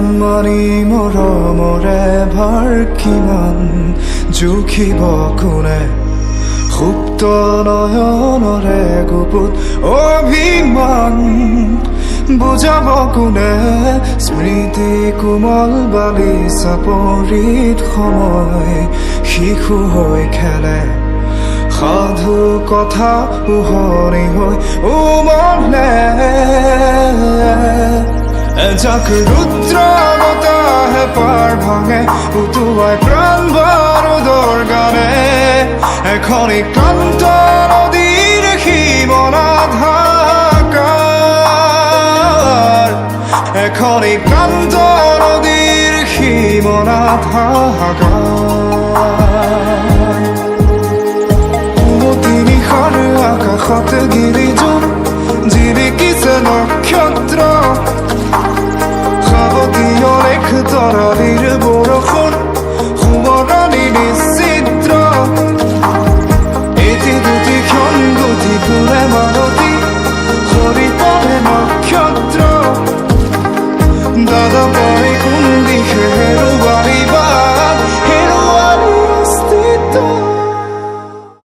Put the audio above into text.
맘만이 মৰমৰে ভাৰ কিমান জুখিব কোনে সুপ্ত নয়নৰে গুপুত অভিমান বুজাব কোনে স্মৃতি কোমল বালিচা পৰিত সময় শিশু হৈ খেলে সাধু কথা উহৰি হৈ উমলে এজাক ৰুদ্ৰ বতাহে পাৰ ভাঙে উটুৱাই প্ৰাণ বাৰুদৰ গানে এখনি ক্লান্ত নদীৰ সীমনাধাকাৰ এখনি ক্লান্ত নদীৰ সীমনাধাকাৰ উমতি নিশাৰ আকাশত গিৰিজোৰ জিলিকিছে নক্ষত্ৰ তৰালিৰ বৰষুণ সোঁৱৰণি নিশ্চিদ্ৰ এটি দুটি ক্ষণ গতি ফুৰে মালতী সৰি পৰে নক্ষত্ৰ দাদা পাই কোন দিশে